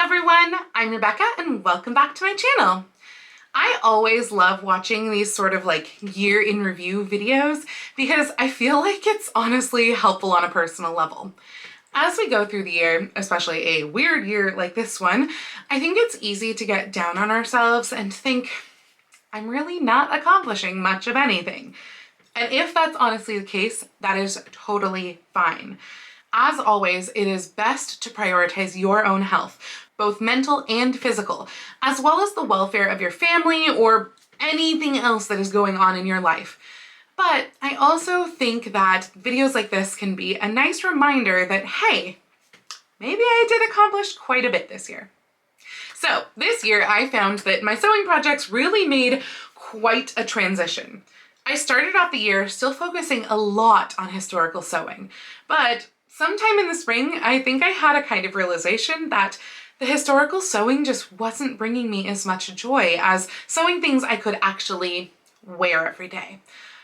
everyone, I'm Rebecca and welcome back to my channel. I always love watching these sort of like year in review videos because I feel like it's honestly helpful on a personal level. As we go through the year, especially a weird year like this one, I think it's easy to get down on ourselves and think, I'm really not accomplishing much of anything. And if that's honestly the case, that is totally fine. As always, it is best to prioritize your own health, both mental and physical, as well as the welfare of your family or anything else that is going on in your life. But I also think that videos like this can be a nice reminder that, hey, maybe I did accomplish quite a bit this year. So this year I found that my sewing projects really made quite a transition. I started off the year still focusing a lot on historical sewing, but sometime in the spring, I think I had a kind of realization that the historical sewing just wasn't bringing me as much joy as sewing things I could actually wear every day.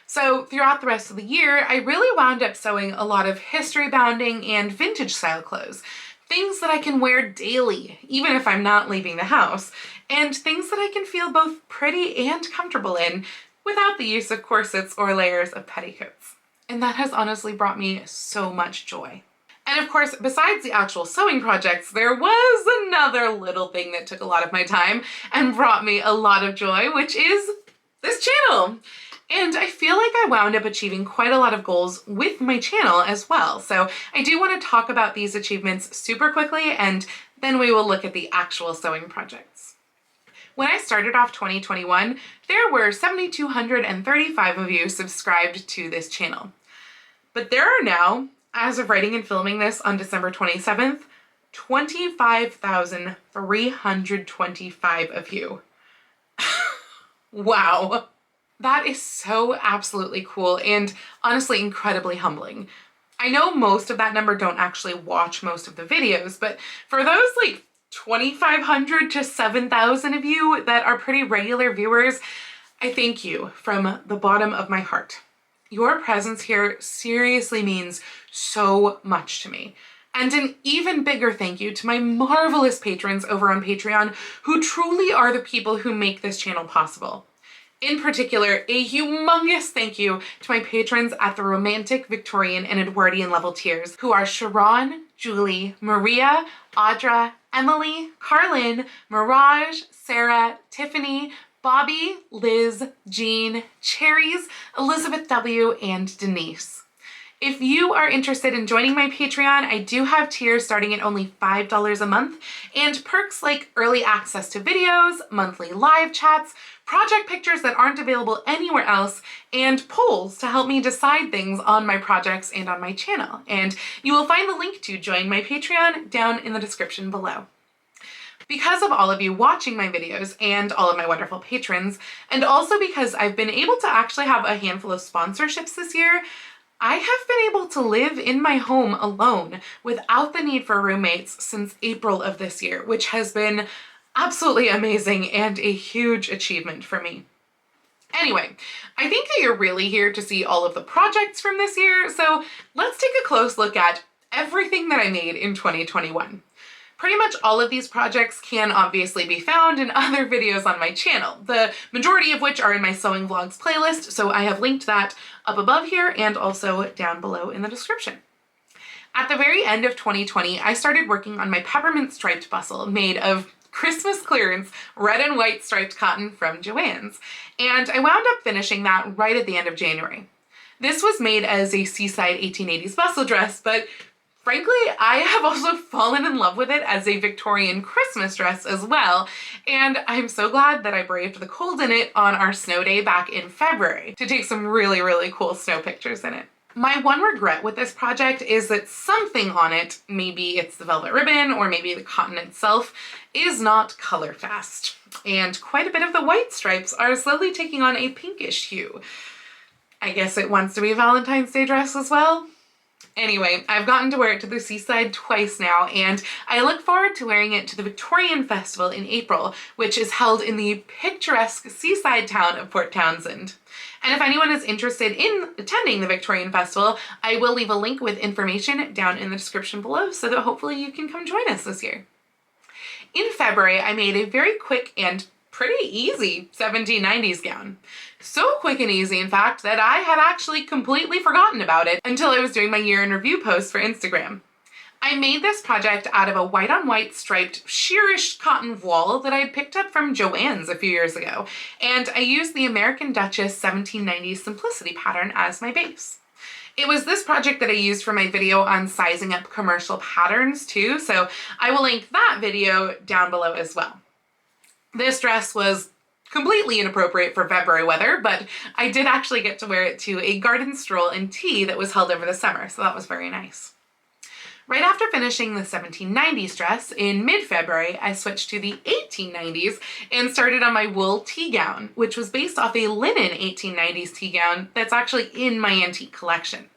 So throughout the rest of the year, I really wound up sewing a lot of history bounding and vintage style clothes. Things that I can wear daily, even if I'm not leaving the house, and things that I can feel both pretty and comfortable in without the use of corsets or layers of petticoats. And that has honestly brought me so much joy. And of course, besides the actual sewing projects, there was another little thing that took a lot of my time and brought me a lot of joy, which is this channel. And I feel like I wound up achieving quite a lot of goals with my channel as well. So I do want to talk about these achievements super quickly, and then we will look at the actual sewing projects. When I started off 2021, there were 7,235 of you subscribed to this channel. But there are now, as of writing and filming this on December 27th, 25,325 of you. Wow. That is so absolutely cool and honestly incredibly humbling. I know most of that number don't actually watch most of the videos, but for those like 2,500 to 7,000 of you that are pretty regular viewers, I thank you from the bottom of my heart. Your presence here seriously means so much to me. And an even bigger thank you to my marvelous patrons over on Patreon who truly are the people who make this channel possible. In particular, a humongous thank you to my patrons at the Romantic, Victorian, and Edwardian level tiers, who are Sharon, Julie, Maria, Audra, Emily, Carlin, Mirage, Sarah, Tiffany, Bobby, Liz, Jean, Cherries, Elizabeth W, and Denise. If you are interested in joining my Patreon, I do have tiers starting at only $5 a month and perks like early access to videos, monthly live chats, project pictures that aren't available anywhere else, and polls to help me decide things on my projects and on my channel. And you will find the link to join my Patreon down in the description below. Because of all of you watching my videos and all of my wonderful patrons, and also because I've been able to actually have a handful of sponsorships this year, I have been able to live in my home alone without the need for roommates since April of this year, which has been absolutely amazing and a huge achievement for me. Anyway, I think that you're really here to see all of the projects from this year, so let's take a close look at everything that I made in 2021. Pretty much all of these projects can obviously be found in other videos on my channel, the majority of which are in my sewing vlogs playlist, so I have linked that up above here and also down below in the description. At the very end of 2020, I started working on my peppermint striped bustle made of Christmas clearance red and white striped cotton from Joann's, and I wound up finishing that right at the end of January. This was made as a seaside 1880s bustle dress, but frankly, I have also fallen in love with it as a Victorian Christmas dress as well, and I'm so glad that I braved the cold in it on our snow day back in February to take some really, really cool snow pictures in it. My one regret with this project is that something on it, maybe it's the velvet ribbon or maybe the cotton itself, is not color fast, and quite a bit of the white stripes are slowly taking on a pinkish hue. I guess it wants to be a Valentine's Day dress as well. Anyway, I've gotten to wear it to the seaside twice now, and I look forward to wearing it to the Victorian Festival in April, which is held in the picturesque seaside town of Port Townsend. And if anyone is interested in attending the Victorian Festival, I will leave a link with information down in the description below so that hopefully you can come join us this year. In February, I made a very quick and pretty easy 1790s gown. So quick and easy, in fact, that I had actually completely forgotten about it until I was doing my year in review post for Instagram. I made this project out of a white on white striped sheerish cotton voile that I had picked up from Joann's a few years ago, and I used the American Duchess 1790s Simplicity pattern as my base. It was this project that I used for my video on sizing up commercial patterns too, so I will link that video down below as well. This dress was completely inappropriate for February weather, but I did actually get to wear it to a garden stroll and tea that was held over the summer, so that was very nice. Right after finishing the 1790s dress, in mid-February, I switched to the 1890s and started on my wool tea gown, which was based off a linen 1890s tea gown that's actually in my antique collection.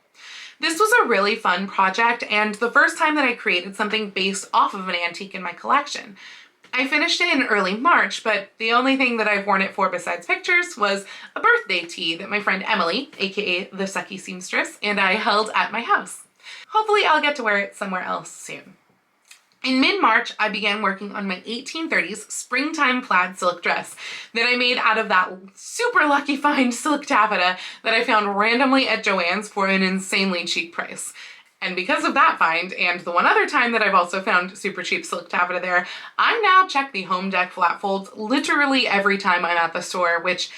This was a really fun project and the first time that I created something based off of an antique in my collection. I finished it in early March, but the only thing that I've worn it for besides pictures was a birthday tea that my friend Emily, aka the Sucky Seamstress, and I held at my house. Hopefully I'll get to wear it somewhere else soon. In mid-March, I began working on my 1830s springtime plaid silk dress that I made out of that super lucky find silk taffeta that I found randomly at Joann's for an insanely cheap price. And because of that find, and the one other time that I've also found super cheap silk taffeta there, I now check the home deck flat folds literally every time I'm at the store, which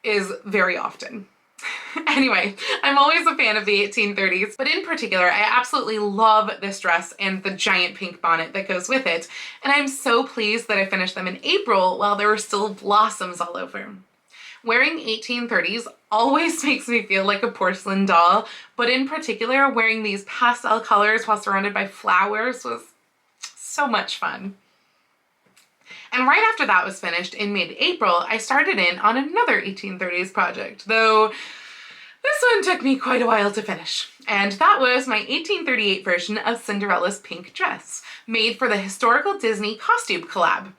is very often. Anyway, I'm always a fan of the 1830s, but in particular, I absolutely love this dress and the giant pink bonnet that goes with it, and I'm so pleased that I finished them in April while there were still blossoms all over. Wearing 1830s always makes me feel like a porcelain doll, but in particular, wearing these pastel colors while surrounded by flowers was so much fun. And right after that was finished, in mid-April, I started in on another 1830s project, though this one took me quite a while to finish. And that was my 1838 version of Cinderella's pink dress, made for the historical Disney costume collab.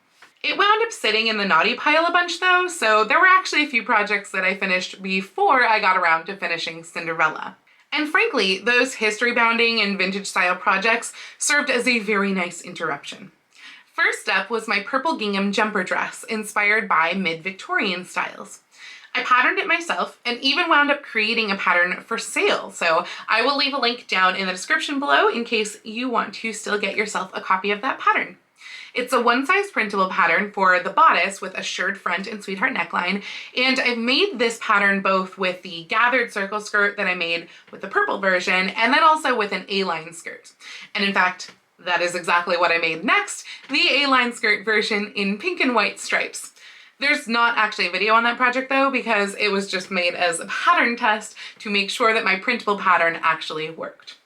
It wound up sitting in the naughty pile a bunch though, so there were actually a few projects that I finished before I got around to finishing Cinderella. And frankly, those history-bounding and vintage-style projects served as a very nice interruption. First up was my purple gingham jumper dress, inspired by mid-Victorian styles. I patterned it myself and even wound up creating a pattern for sale, so I will leave a link down in the description below in case you want to still get yourself a copy of that pattern. It's a one-size printable pattern for the bodice with a shirred front and sweetheart neckline, and I've made this pattern both with the gathered circle skirt that I made with the purple version, and then also with an A-line skirt. And in fact, that is exactly what I made next, the A-line skirt version in pink and white stripes. There's not actually a video on that project though, because it was just made as a pattern test to make sure that my printable pattern actually worked.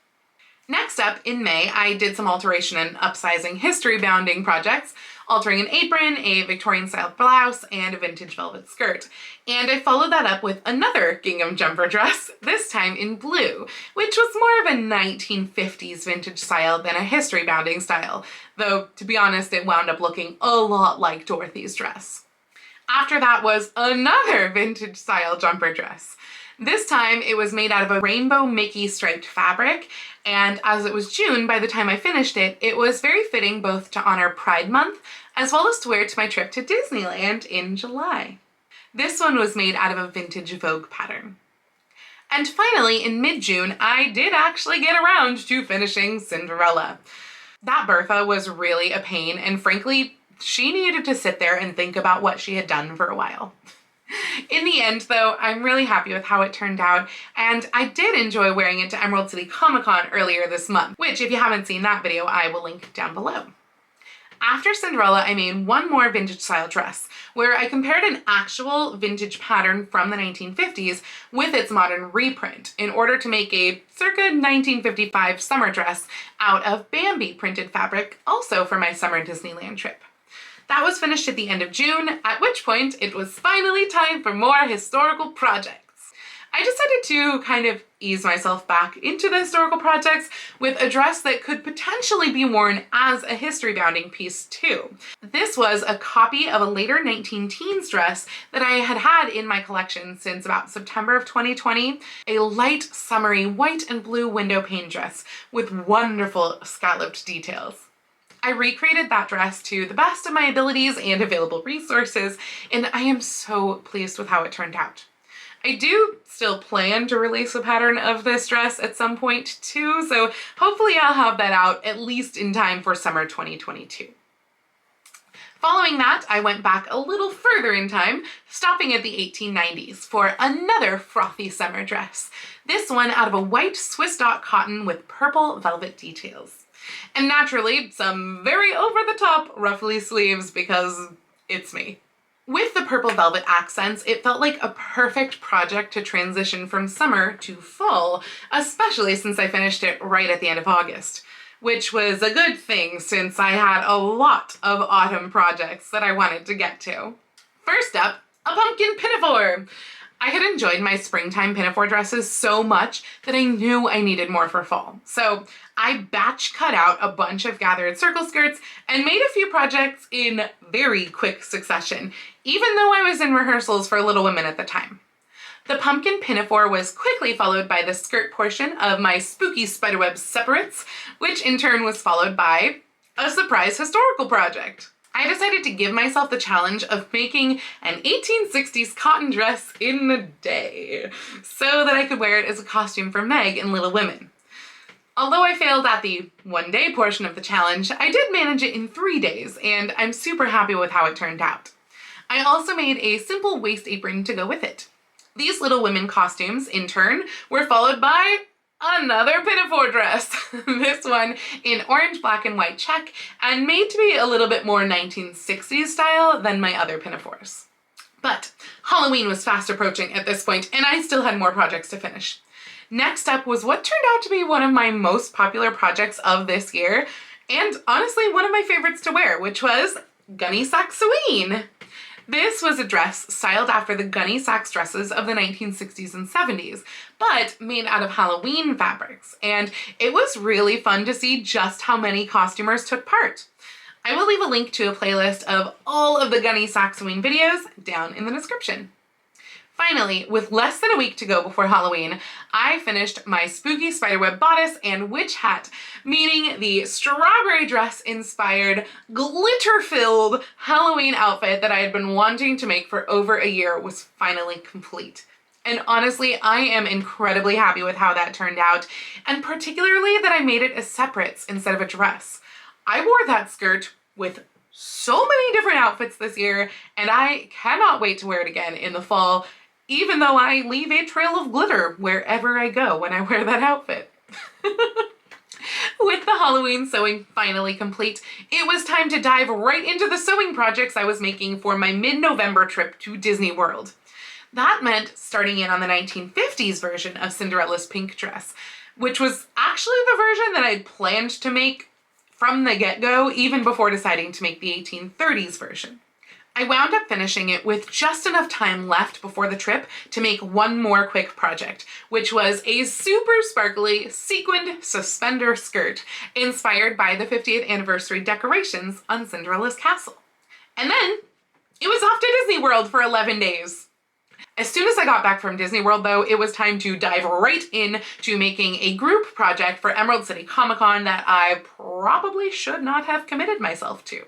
Next up, in May, I did some alteration and upsizing history-bounding projects, altering an apron, a Victorian-style blouse, and a vintage velvet skirt. And I followed that up with another gingham jumper dress, this time in blue, which was more of a 1950s vintage style than a history-bounding style, though, to be honest, it wound up looking a lot like Dorothy's dress. After that was another vintage-style jumper dress. This time it was made out of a rainbow Mickey striped fabric, and as it was June by the time I finished it, it was very fitting both to honor Pride Month as well as to wear to my trip to Disneyland in July. This one was made out of a vintage Vogue pattern. And finally, in mid-June, I did actually get around to finishing Cinderella. That Bertha was really a pain, and frankly, she needed to sit there and think about what she had done for a while. In the end, though, I'm really happy with how it turned out, and I did enjoy wearing it to Emerald City Comic Con earlier this month, which if you haven't seen that video, I will link down below. After Cinderella, I made one more vintage style dress, where I compared an actual vintage pattern from the 1950s with its modern reprint in order to make a circa 1955 summer dress out of Bambi printed fabric, also for my summer Disneyland trip. That was finished at the end of June, at which point it was finally time for more historical projects. I decided to kind of ease myself back into the historical projects with a dress that could potentially be worn as a history-bounding piece too. This was a copy of a later 19-teens dress that I had had in my collection since about September of 2020, a light, summery white and blue window pane dress with wonderful scalloped details. I recreated that dress to the best of my abilities and available resources, and I am so pleased with how it turned out. I do still plan to release a pattern of this dress at some point too, so hopefully I'll have that out at least in time for summer 2022. Following that, I went back a little further in time, stopping at the 1890s for another frothy summer dress. This one out of a white Swiss dot cotton with purple velvet details. And naturally, some very over-the-top ruffly sleeves because it's me. With the purple velvet accents, it felt like a perfect project to transition from summer to fall, especially since I finished it right at the end of August, which was a good thing since I had a lot of autumn projects that I wanted to get to. First up, a pumpkin pinafore. I had enjoyed my springtime pinafore dresses so much that I knew I needed more for fall. So I batch cut out a bunch of gathered circle skirts and made a few projects in very quick succession, even though I was in rehearsals for Little Women at the time. The pumpkin pinafore was quickly followed by the skirt portion of my spooky spiderweb separates, which in turn was followed by a surprise historical project. I decided to give myself the challenge of making an 1860s cotton dress in a day so that I could wear it as a costume for Meg in Little Women. Although I failed at the one-day portion of the challenge, I did manage it in 3 days, and I'm super happy with how it turned out. I also made a simple waist apron to go with it. These Little Women costumes, in turn, were followed by another pinafore dress, this one in orange, black, and white check, and made to be a little bit more 1960s style than my other pinafores. But Halloween was fast approaching at this point, and I still had more projects to finish. Next up was what turned out to be one of my most popular projects of this year, and honestly one of my favorites to wear, which was Gunny Saxoween. This was a dress styled after the gunny sax dresses of the 1960s and 70s, but made out of Halloween fabrics, and it was really fun to see just how many costumers took part. I will leave a link to a playlist of all of the Gunny Saxoween videos down in the description. Finally, with less than a week to go before Halloween, I finished my spooky spiderweb bodice and witch hat, meaning the strawberry dress inspired, glitter-filled Halloween outfit that I had been wanting to make for over a year was finally complete. And honestly, I am incredibly happy with how that turned out, and particularly that I made it as separates instead of a dress. I wore that skirt with so many different outfits this year, and I cannot wait to wear it again in the fall, even though I leave a trail of glitter wherever I go when I wear that outfit. With the Halloween sewing finally complete, it was time to dive right into the sewing projects I was making for my mid-November trip to Disney World. That meant starting in on the 1950s version of Cinderella's pink dress, which was actually the version that I'd planned to make from the get-go, even before deciding to make the 1830s version. I wound up finishing it with just enough time left before the trip to make one more quick project, which was a super sparkly sequined suspender skirt inspired by the 50th anniversary decorations on Cinderella's castle. And then it was off to Disney World for 11 days. As soon as I got back from Disney World, though, it was time to dive right in to making a group project for Emerald City Comic Con that I probably should not have committed myself to.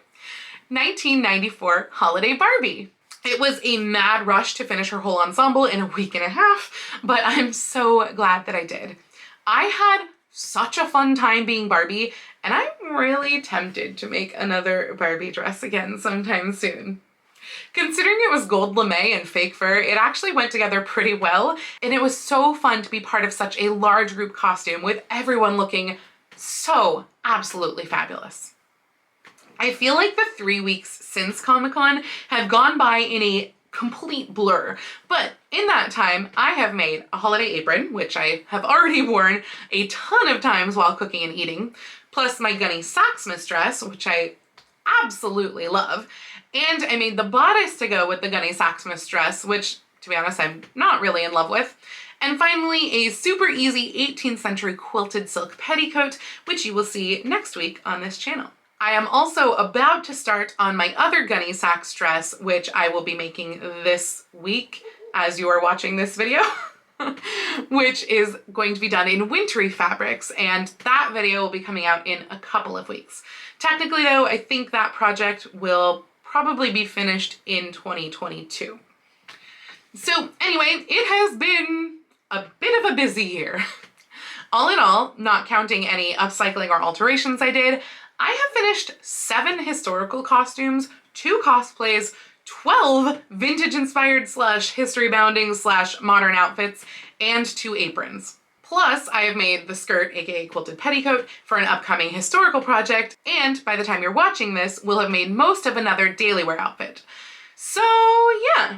1994 Holiday Barbie. It was a mad rush to finish her whole ensemble in a week and a half, but I'm so glad that I did. I had such a fun time being Barbie, and I'm really tempted to make another Barbie dress again sometime soon. Considering it was gold lame and fake fur, it actually went together pretty well, and it was so fun to be part of such a large group costume with everyone looking so absolutely fabulous. I feel like the 3 weeks since Comic-Con have gone by in a complete blur, but in that time I have made a holiday apron, which I have already worn a ton of times while cooking and eating, plus my Gunny Saxmas dress, which I absolutely love, and I made the bodice to go with the Gunny Saxmas dress, which, to be honest, I'm not really in love with, and finally a super easy 18th century quilted silk petticoat, which you will see next week on this channel. I am also about to start on my other Gunny Sax dress, which I will be making this week as you are watching this video. which is going to be done in wintry fabrics, and that video will be coming out in a couple of weeks. Technically though, I think that project will probably be finished in 2022. So anyway, it has been a bit of a busy year. All in all, not counting any upcycling or alterations I did, I have finished 7 historical costumes, 2 cosplays, 12 vintage inspired / history bounding / modern outfits, and 2 aprons. Plus, I have made the skirt, aka quilted petticoat, for an upcoming historical project, and by the time you're watching this, we'll have made most of another daily wear outfit. So yeah,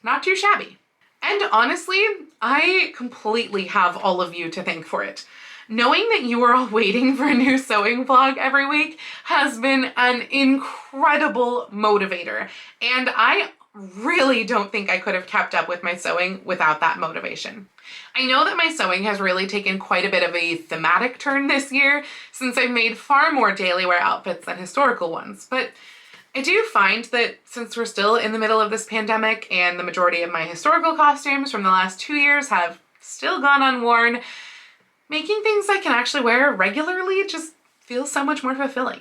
not too shabby. And honestly, I completely have all of you to thank for it. Knowing that you are all waiting for a new sewing vlog every week has been an incredible motivator, and I really don't think I could have kept up with my sewing without that motivation. I know that my sewing has really taken quite a bit of a thematic turn this year, since I've made far more daily wear outfits than historical ones, but I do find that since we're still in the middle of this pandemic and the majority of my historical costumes from the last 2 years have still gone unworn, making things I can actually wear regularly just feels so much more fulfilling.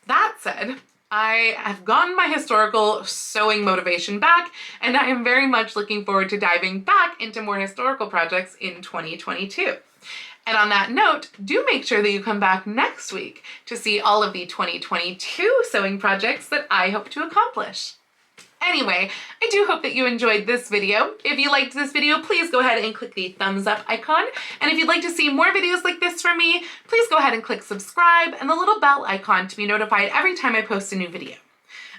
That said, I have gotten my historical sewing motivation back, and I am very much looking forward to diving back into more historical projects in 2022. And on that note, do make sure that you come back next week to see all of the 2022 sewing projects that I hope to accomplish. Anyway, I do hope that you enjoyed this video. If you liked this video, please go ahead and click the thumbs up icon. And if you'd like to see more videos like this from me, please go ahead and click subscribe and the little bell icon to be notified every time I post a new video.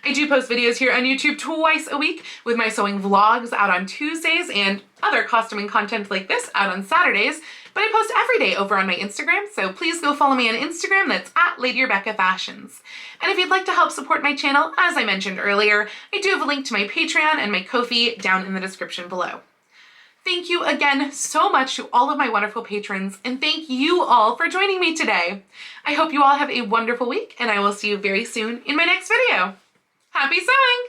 I do post videos here on YouTube twice a week, with my sewing vlogs out on Tuesdays and other costuming content like this out on Saturdays, but I post every day over on my Instagram, so please go follow me on Instagram. That's at Lady Rebecca Fashions. And if you'd like to help support my channel, as I mentioned earlier, I do have a link to my Patreon and my Ko-fi down in the description below. Thank you again so much to all of my wonderful patrons, and thank you all for joining me today. I hope you all have a wonderful week, and I will see you very soon in my next video. Happy sewing!